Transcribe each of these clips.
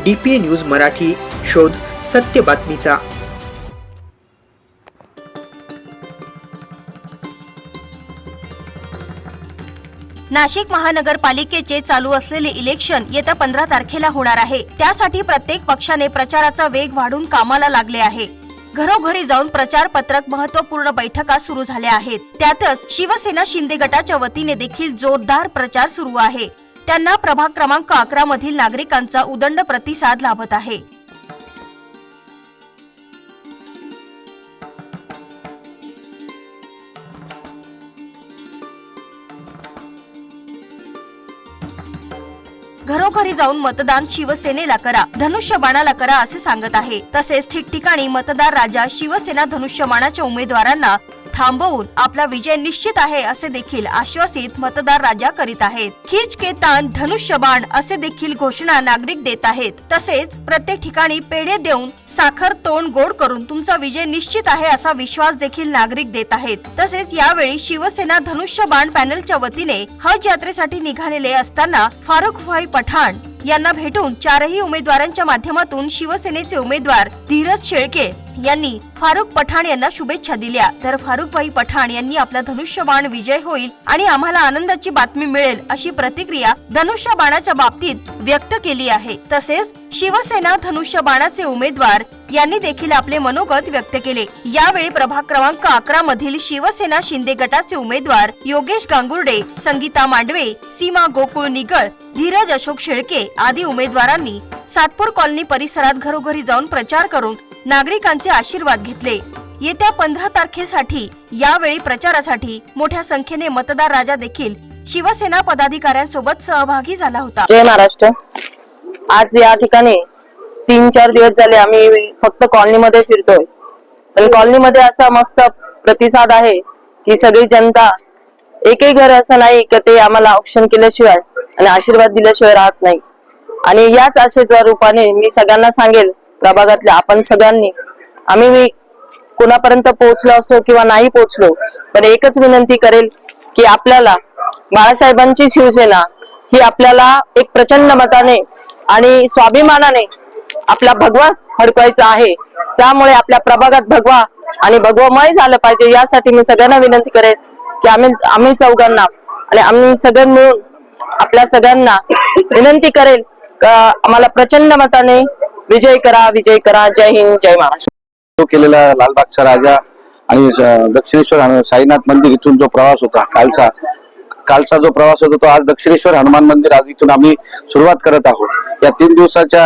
DPA news Marathi, शोध सत्य बातमीचा। नाशिक महानगरपालिकेचे चालू असलेले इलेक्शन येत्या 15 तारखेला होणार आहे। त्यासाठी प्रत्येक पक्षाने प्रचाराचा वेग वाढवून कामाला लागले आहे। घरोघरी जाऊन प्रचार पत्रक महत्त्वपूर्ण बैठका सुरू झाल्या आहेत। त्यातच शिवसेना शिंदे गटाच्या वतीने देखील जोरदार प्रचार सुरू आहे। त्यांना प्रभाग क्रमांक 11 मधील नागरिकांचा उदंड प्रतिसाद लाभत आहे। घरोघरी जाऊन मतदान शिवसेनेला करा, धनुष्यबाणाला करा असे सांगत आहे। तसेच ठिकठिकाणी मतदार राजा शिवसेना धनुष्यबाणाच्या उमेदवारांना थांबवून आपला विजय निश्चित आहे असे देखील आश्वासित मतदार राजा करीत आहेत। खींच के तान धनुष्यबाण असे देखील घोषणा नागरिक देत आहेत। तसेच प्रत्येक ठिकाणी पेढे देऊन साखर तोंड गोड करून तुमचा विजय निश्चित आहे असा विश्वास देखील नागरिक देत आहेत। तसेच यावेळी शिवसेना धनुष्यबाण पॅनलच्या वतीने हज यात्रेसाठी निघालेले असताना फारुखभाई पठाण यांना भेटून चारही उमेदवारांच्या माध्यमातून शिवसेनेचे उमेदवार धीरज शेळके यांनी फारुख पठाण यांना शुभेच्छा दिल्या। तर फारुखभाई पठाण यांनी आपला धनुष्यबाण विजय होईल आणि आम्हाला आनंदाची बातमी मिळेल अशी प्रतिक्रिया धनुष्यबाणाच्या बाबतीत व्यक्त केली आहे। तसेच शिवसेना धनुष्यबाणाचे उमेदवार यांनी देखील आपले मनोगत व्यक्त केले। यावेळी प्रभाग क्रमांक 11 मधील शिवसेना शिंदे गटाचे उमेदवार योगेश गांगुर्डे, संगीता मांडवे, सीमा गोकुळ निगळ, धीरज अशोक शेळके आदी उमेदवारांनी सातपूर कॉलनी परिसरात घरोघरी जाऊन प्रचार करून नागरिकांचे आशीर्वाद घेतले। येत्या 15 तारखेसाठी यावेळी प्रचारासाठी मोठ्या संख्येने मतदार राजा देखील शिवसेना पदाधिकाऱ्यांसोबत सहभागी झाला होता। जय महाराष्ट्र। आज या ठिकाणी 3-4 दिवस झाले आम्ही फक्त कॉलनीमध्ये फिरतोय, पण कॉलनीमध्ये असा मस्त प्रतिसाद आहे की सगळी जनता, एकही घर असं नाही की ते आम्हाला औक्षण केल्याशिवाय आणि आशीर्वाद दिल्याशिवाय राहत नाही। आणि याच आशीर्वाद रूपाने मी सगळ्यांना सांगेल, प्रभागातल्या आपण सगळ्यांनी, आम्ही कोणापर्यंत पोहोचलो असो किंवा नाही पोहोचलो, पण एकच विनंती करेल की आपल्याला बाळासाहेबांची शिवसेना ही आपल्याला एक प्रचंड मताने आणि स्वाभिमानाने आपला भगवा फडकवायचा आहे। त्यामुळे आपल्या प्रभागात भगवा आणि भगवामय झालं पाहिजे, यासाठी मी सगळ्यांना विनंती करेल की आम्ही चौघांना आणि आम्ही सगळे मिळून आपल्या सगळ्यांना विनंती करेल आम्हाला प्रचंड मताने विजय करा, विजय करा। जय हिंद, जय महाराष्ट्र। केलेला लालबागचा राजा आणि दक्षिणेश्वर साईनाथ मंदिर इथून जो प्रवास होता, कालचा जो प्रवास होता तो आज दक्षिणेश्वर हनुमान मंदिर, आज इथून आम्ही सुरुवात करत आहोत। या 3 दिवसाच्या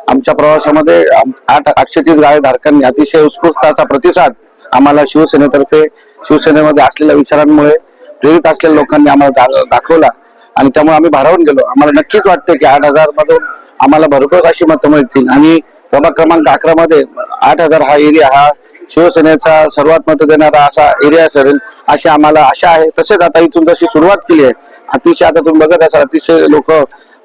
आमच्या प्रवासामध्ये 830 गाळे धारकांनी अतिशय उत्स्फूर्त प्रतिसाद आम्हाला शिवसेनेमध्ये असलेल्या विचारांमुळे प्रेरित असलेल्या लोकांनी आम्हाला दाखवला आणि त्यामुळे आम्ही भारावून गेलो। आम्हाला नक्कीच वाटते की 8000 मधून आम्हाला भरघोस अशी मतं मिळतील आणि प्रभाग क्रमांक 11 मध्ये 8000 हा एरिया हा शिवसेनेचा सर्वात मत देणारा असा एरिया ठरेल अशी आम्हाला आशा आहे। तसेच आता इथून जशी सुरुवात केली आहे, अतिशय आता तुम्ही बघत असाल अतिशय लोक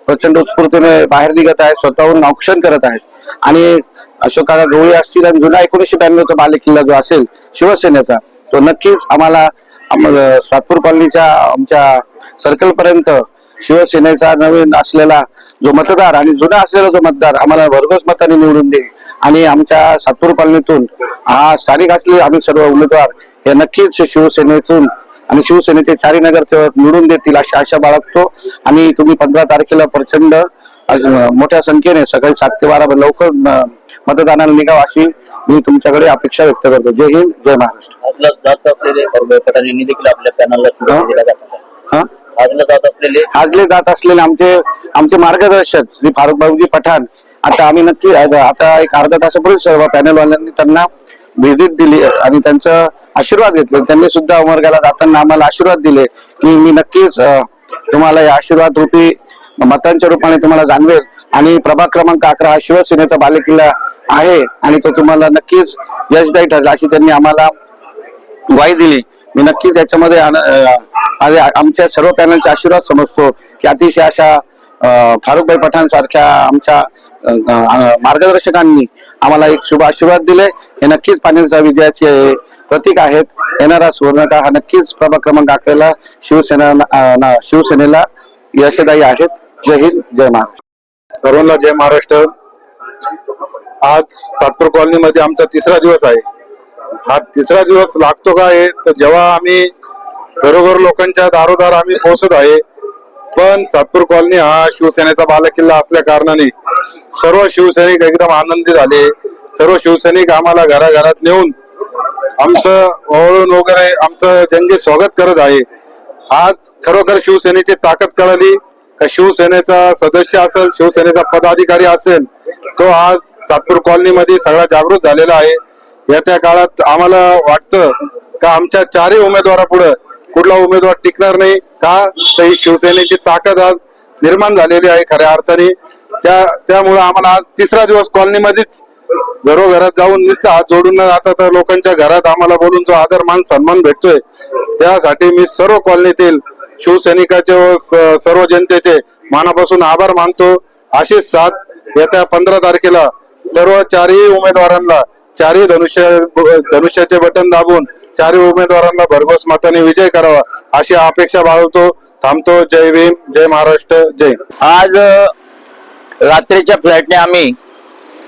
प्रचंड उत्स्फूर्तीने बाहेर निघत आहेत, स्वतःहून औक्षण करत आहेत आणि अशोकाला डोळे असतील आणि जुना 1992चा बालेकिल्ला जो असेल शिवसेनेचा, तो नक्कीच आम्हाला सातपूर कॉलनीच्या आमच्या सर्कल पर्यंत शिवसेनेचा नवीन असलेला जो मतदार आणि जुना असलेला जो मतदार आम्हाला भरघोस मताने निवडून देईल आणि आमच्या सातपूर कॉलनीतून हा स्थानिक असलेले आम्ही सर्व उमेदवार हे नक्कीच शिवसेनेतून आणि शिवसेनेचे 4 नगरसेवक निवडून देतील अशी आशा बाळगतो। आणि तुम्ही 15 तारखेला प्रचंड मोठ्या संख्येने सकाळी 7 ते 12 लवकर मतदानाला निघावं अशी मी तुमच्याकडे अपेक्षा व्यक्त करतो। जय हिंद, जय महाराष्ट्र। हाजले जात असलेले आमचे मार्गदर्शक श्री फारुखभाई पठाण, आता आम्ही नक्की आता एक अर्धा तासापूर्वी सर्व पॅनलवाल्यांनी त्यांना व्हिजिट दिली आणि त्यांचा आशीर्वाद घेतले। त्यांनी सुद्धा उमरगाला जाताना आम्हाला आशीर्वाद दिले की मी नक्कीच तुम्हाला या आशीर्वाद रूपी मतांच्या रूपाने तुम्हाला जाणवेल आणि प्रभाग क्रमांक 11 हा शिवसेनेचा बालेकिल्ला आहे आणि तो तुम्हाला नक्कीच यशदायी ठरेल अशी त्यांनी आम्हाला ग्वाही दिली। मी नक्कीच त्याच्यामध्ये आमच्या सर्व पॅनलचा आशीर्वाद समजतो की अतिशय अशा फारुखभाई पठाण सारख्या आमच्या मार्गदर्शकांनी आम्हाला एक शुभ आशीर्वाद दिले। हे नक्कीच पॅनलच्या विजयाचे प्रतीक आहेत। येणारा सुवर्णकाळ हा नक्कीच प्रभाग क्रमांक 11 शिवसेनेला यशदायी आहेत। जय हिंद, जय महाराष्ट्र। सर्वांना जय महाराष्ट्र। आज सातपूर कॉलनीमध्ये आमचा तिसरा दिवस आहे. हा तिसरा दिवस लागतो का आहे तर जेव्हा आम्ही घरोघर लोकांच्या दारोदार आम्ही पोहोचत आहे. पण सातपूर कॉलनी हा शिवसेनेचा बालेकिल्ला असल्या कारणाने सर्व शिवसैनिक एकदम आनंदी झाले. सर्व शिवसैनिक आम्हाला घराघरात नेऊन आमचं ओवाळून वगैरे आमचं जंगी स्वागत करत आहे. आज खरोखर शिवसेनेची ताकद कळाली का शिवसेनेचा सदस्य असेल, शिवसेनेचा पदाधिकारी असेल, तो आज सातपूर कॉलनीमध्ये सगळा जागृत झालेला आहे. येत्या काळात आम्हाला वाटतं का आमच्या चारही उमेदवारापुढे कुठला उमेदवार टिकणार नाही का, तर ही शिवसेनेची ताकद आज निर्माण झालेली आहे खऱ्या अर्थाने. त्यामुळे आम्हाला आज तिसरा दिवस कॉलनीमध्येच घरोघरात जाऊन नुसतं हात जोडून न जाता तर लोकांच्या घरात आम्हाला बोलून जो आदर मान सन्मान भेटतोय त्यासाठी मी सर्व कॉलनीतील शिवसैनिकाचे व सर्व जनतेचे मनापासून आभार मानतो. अशीच साथ येत्या 15 तारखेला सर्व चारही उमेदवारांना चारही धनुष्याचे बटन दाबून चारही उमेदवारांना भरघोस मताने विजय करावा अशी अपेक्षा बाळगतो. थांबतो. जय भीम, जय महाराष्ट्र, जय. आज रात्रीच्या फ्लाईटने आम्ही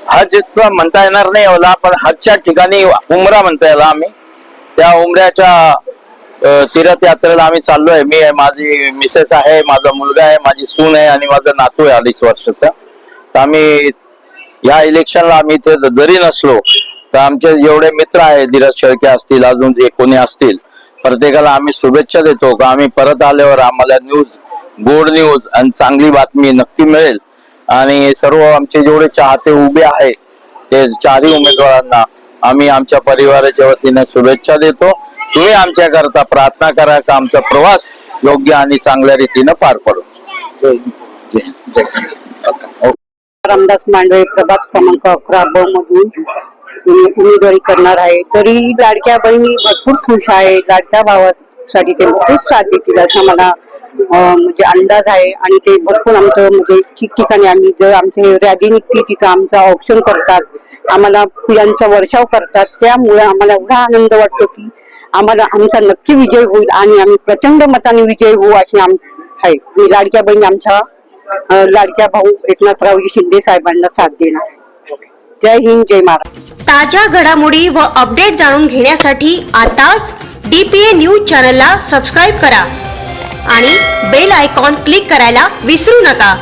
हजचं म्हणता येणार नाही मला, पण हजच्या ठिकाणी उमरा म्हणता येईल आम्ही. त्या उमऱ्याच्या तीर्थयात्रेला आम्ही चाललोय. मी आहे, माझी मिसेस आहे, माझा मुलगा आहे, माझी सून आहे आणि माझा नातू आहे 2.5 वर्षाचा. तर आम्ही या इलेक्शनला आम्ही इथे जरी नसलो तर आमचे जेवढे मित्र आहेत, धीरज शेळके असतील, अजून जे कोणी असतील, प्रत्येकाला आम्ही शुभेच्छा देतो का आम्ही परत आल्यावर आम्हाला न्यूज, गोड न्यूज आणि चांगली बातमी नक्की मिळेल. आणि सर्व आमचे जेवढे चाहते उभे आहेत ते चारही उमेदवारांना आम्ही आमच्या परिवाराच्या वतीने शुभेच्छा देतो. तुम्ही आमच्या करता प्रार्थना करा का आमचा प्रवास योग्य आणि चांगल्या रीतीने पार पडो. रामदास मांडवे प्रभाग क्रमांक 11 ब मधून उमेदवारी करणार आहे. तरी लाडक्या बहिणी भरपूर खुश आहे. लाडक्या भावासाठी ते भरपूर साथ देतील असा मला म्हणजे अंदाज आहे. आणि ते भरपूर आमचं म्हणजे ठिकठिकाणी आम्ही जर आमचे रॅली निघते तिथं आमचा ऑप्शन करतात, आम्हाला फुलांचा वर्षाव करतात. त्यामुळे आम्हाला एवढा आनंद वाटतो की आम्हाला आमचा नक्की विजय होईल आणि आम्ही प्रचंड मताने विजय होऊ अशी आहे. आणि लाडक्या बहिणी आमच्या लाडक्या भाऊ एकनाथरावजी शिंदे साहेबांना साथ देणार. जय हिंद, जय महाराष्ट्र. ताज्या घडामोडी व अपडेट जाणून घेण्यासाठी आताच DPA न्यूज चॅनलला सबस्क्राईब करा आणि बेल आयकॉन क्लिक करायला विसरू नका.